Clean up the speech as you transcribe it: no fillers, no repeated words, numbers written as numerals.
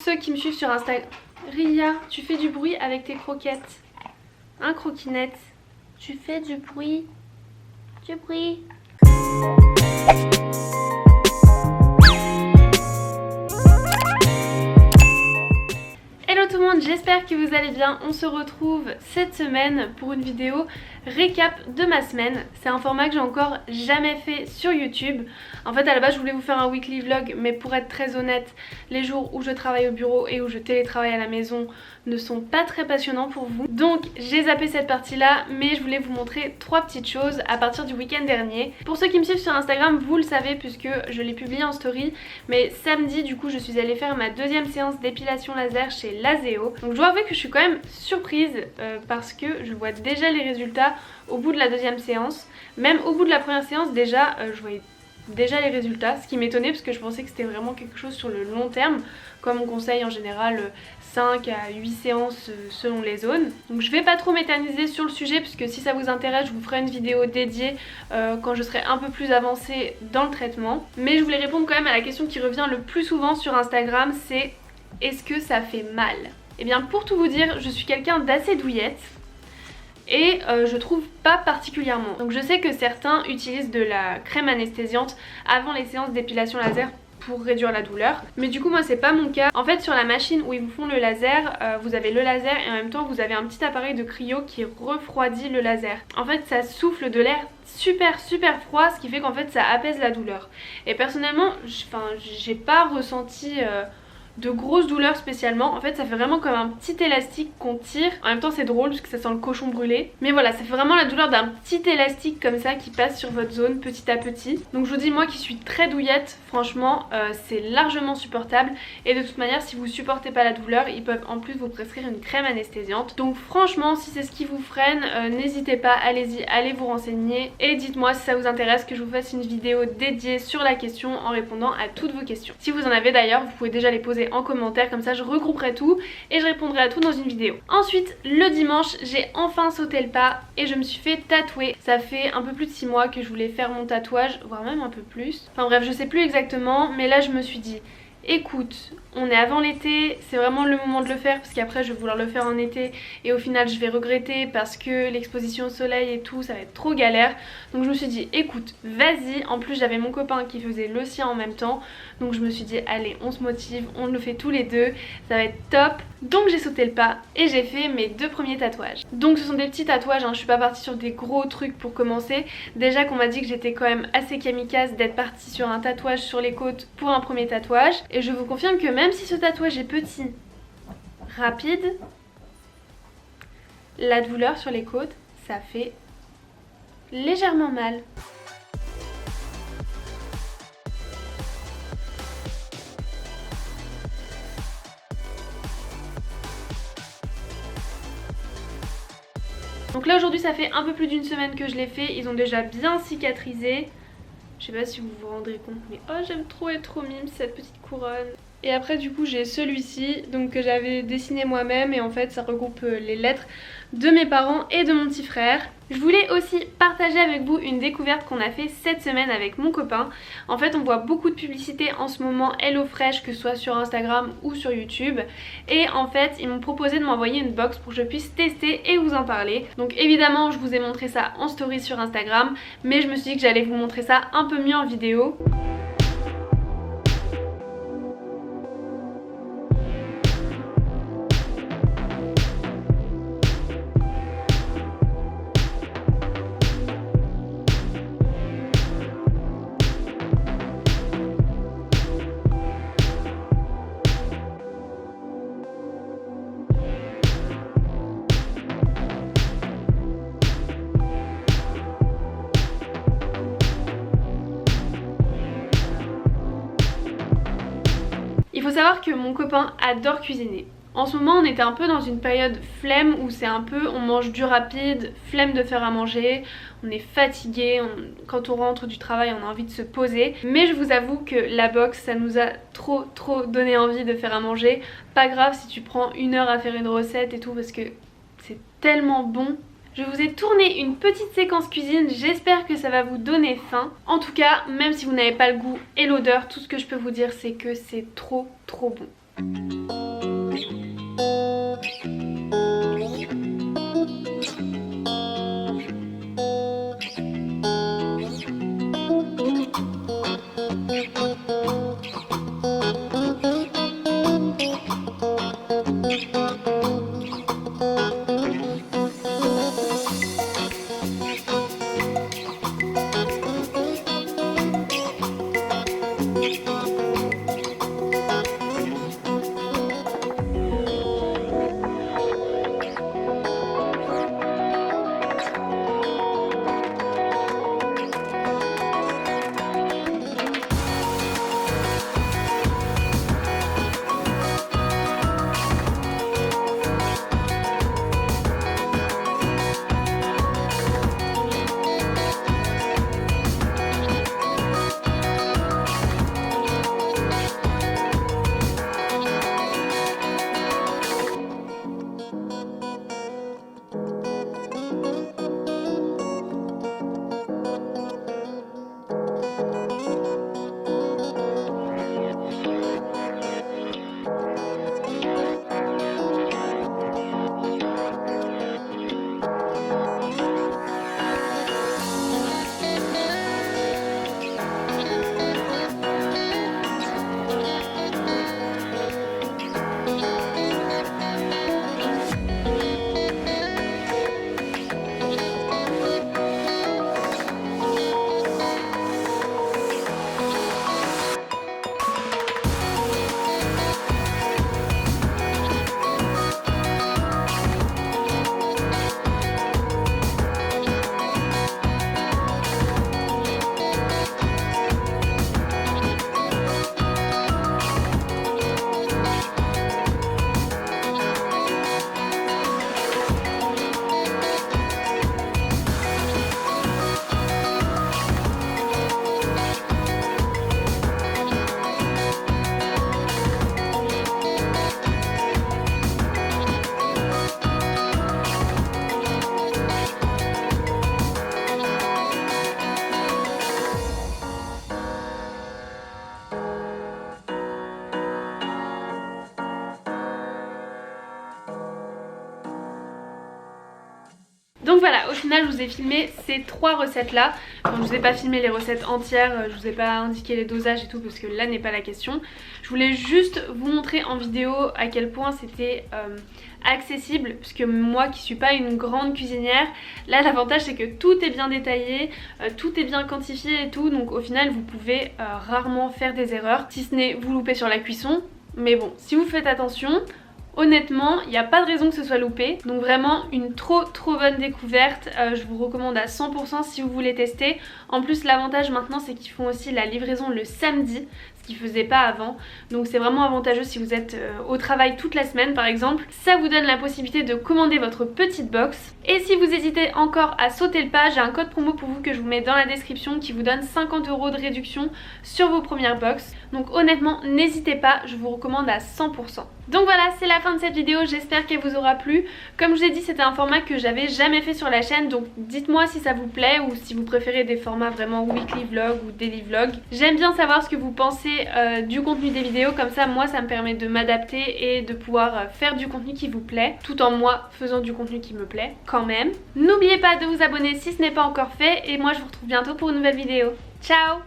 ceux qui me suivent sur Instagram... Ria, tu fais du bruit avec tes croquettes. Hein, croquinette? Tu fais du bruit. Du bruit. Hello tout le monde, j'espère que vous allez bien. On se retrouve cette semaine pour une vidéo récap de ma semaine. C'est un format que j'ai encore jamais fait sur YouTube. En fait à la base je voulais vous faire un weekly vlog, mais pour être très honnête, les jours où je travaille au bureau et où je télétravaille à la maison ne sont pas très passionnants pour vous. Donc j'ai zappé cette partie là, mais je voulais vous montrer 3 petites choses à partir du week-end dernier. Pour ceux qui me suivent sur Instagram, vous le savez puisque je l'ai publié en story, mais samedi du coup je suis allée faire ma deuxième séance d'épilation laser chez Lazeo. Donc je dois avouer que je suis quand même surprise parce que je vois déjà les résultats au bout de la deuxième séance. Même au bout de la première séance déjà je voyais déjà les résultats, ce qui m'étonnait parce que je pensais que c'était vraiment quelque chose sur le long terme, comme on conseille en général 5 à 8 séances selon les zones. Donc je vais pas trop m'éterniser sur le sujet puisque si ça vous intéresse je vous ferai une vidéo dédiée quand je serai un peu plus avancée dans le traitement. Mais je voulais répondre quand même à la question qui revient le plus souvent sur Instagram, c'est est-ce que ça fait mal? Et bien pour tout vous dire, je suis quelqu'un d'assez douillette. Et je trouve pas particulièrement. Donc je sais que certains utilisent de la crème anesthésiante avant les séances d'épilation laser pour réduire la douleur, mais du coup moi c'est pas mon cas. En fait sur la machine où ils vous font le laser, vous avez le laser et en même temps vous avez un petit appareil de cryo qui refroidit le laser. En fait ça souffle de l'air super froid, ce qui fait qu'en fait ça apaise la douleur. Et personnellement j'ai pas ressenti de grosses douleurs spécialement. En fait ça fait vraiment comme un petit élastique qu'on tire. En même temps c'est drôle parce que ça sent le cochon brûlé. Mais voilà, ça fait vraiment la douleur d'un petit élastique comme ça qui passe sur votre zone petit à petit. Donc je vous dis, moi qui suis très douillette, franchement c'est largement supportable. Et de toute manière si vous supportez pas la douleur, ils peuvent en plus vous prescrire une crème anesthésiante. Donc franchement si c'est ce qui vous freine, n'hésitez pas, allez-y, allez vous renseigner. Et dites-moi si ça vous intéresse que je vous fasse une vidéo dédiée sur la question en répondant à toutes vos questions. Si vous en avez d'ailleurs, vous pouvez déjà les poser en commentaire, comme ça je regrouperai tout et je répondrai à tout dans une vidéo. Ensuite le dimanche j'ai enfin sauté le pas et je me suis fait tatouer. Ça fait un peu plus de 6 mois que je voulais faire mon tatouage, voire même un peu plus. Enfin bref je sais plus exactement, mais là je me suis dit écoute, on est avant l'été, c'est vraiment le moment de le faire parce qu'après je vais vouloir le faire en été et au final je vais regretter parce que l'exposition au soleil et tout ça va être trop galère. Donc je me suis dit écoute vas-y, en plus j'avais mon copain qui faisait le sien en même temps, donc je me suis dit allez on se motive, on le fait tous les deux, ça va être top. Donc j'ai sauté le pas et j'ai fait mes 2 premiers tatouages. Donc ce sont des petits tatouages, hein. Je suis pas partie sur des gros trucs pour commencer. Déjà qu'on m'a dit que j'étais quand même assez kamikaze d'être partie sur un tatouage sur les côtes pour un premier tatouage. Et je vous confirme que même si ce tatouage est petit, rapide, la douleur sur les côtes, ça fait légèrement mal. Donc là aujourd'hui ça fait un peu plus d'une semaine que je l'ai fait, ils ont déjà bien cicatrisé. Je sais pas si vous vous rendrez compte mais oh j'aime trop être trop mime cette petite couronne. Et après du coup j'ai celui-ci donc que j'avais dessiné moi-même et en fait ça regroupe les lettres de mes parents et de mon petit frère. Je voulais aussi partager avec vous une découverte qu'on a fait cette semaine avec mon copain. En fait on voit beaucoup de publicité en ce moment HelloFresh, que ce soit sur Instagram ou sur YouTube. Et en fait ils m'ont proposé de m'envoyer une box pour que je puisse tester et vous en parler. Donc évidemment je vous ai montré ça en story sur Instagram, mais je me suis dit que j'allais vous montrer ça un peu mieux en vidéo. Il faut savoir que mon copain adore cuisiner. En ce moment on était un peu dans une période flemme où c'est un peu on mange du rapide, flemme de faire à manger, on est fatigué, quand on rentre du travail on a envie de se poser. Mais je vous avoue que la box ça nous a trop donné envie de faire à manger. Pas grave si tu prends 1 heure à faire une recette et tout parce que c'est tellement bon. Je vous ai tourné une petite séquence cuisine, j'espère que ça va vous donner faim. En tout cas, même si vous n'avez pas le goût et l'odeur, tout ce que je peux vous dire c'est que c'est trop bon. Donc voilà, au final je vous ai filmé ces 3 recettes là. Enfin, je vous ai pas filmé les recettes entières, je vous ai pas indiqué les dosages et tout parce que là n'est pas la question. Je voulais juste vous montrer en vidéo à quel point c'était accessible, puisque moi qui suis pas une grande cuisinière, là l'avantage c'est que tout est bien détaillé, tout est bien quantifié et tout, donc au final vous pouvez rarement faire des erreurs, si ce n'est vous louper sur la cuisson. Mais bon, si vous faites attention, honnêtement, il n'y a pas de raison que ce soit loupé. Donc vraiment une trop bonne découverte. Je vous recommande à 100% si vous voulez tester. En plus l'avantage maintenant c'est qu'ils font aussi la livraison le samedi, ce qu'ils faisaient pas avant. Donc c'est vraiment avantageux si vous êtes au travail toute la semaine par exemple. Ça vous donne la possibilité de commander votre petite box. Et si vous hésitez encore à sauter le pas, j'ai un code promo pour vous que je vous mets dans la description qui vous donne 50 € de réduction sur vos premières box. Donc honnêtement n'hésitez pas, je vous recommande à 100%. Donc voilà, c'est la fin de cette vidéo, j'espère qu'elle vous aura plu. Comme je vous ai dit, c'était un format que j'avais jamais fait sur la chaîne, donc dites-moi si ça vous plaît ou si vous préférez des formats vraiment weekly vlog ou daily vlog. J'aime bien savoir ce que vous pensez du contenu des vidéos, comme ça moi ça me permet de m'adapter et de pouvoir faire du contenu qui vous plaît, tout en moi faisant du contenu qui me plaît quand même. N'oubliez pas de vous abonner si ce n'est pas encore fait et moi je vous retrouve bientôt pour une nouvelle vidéo. Ciao!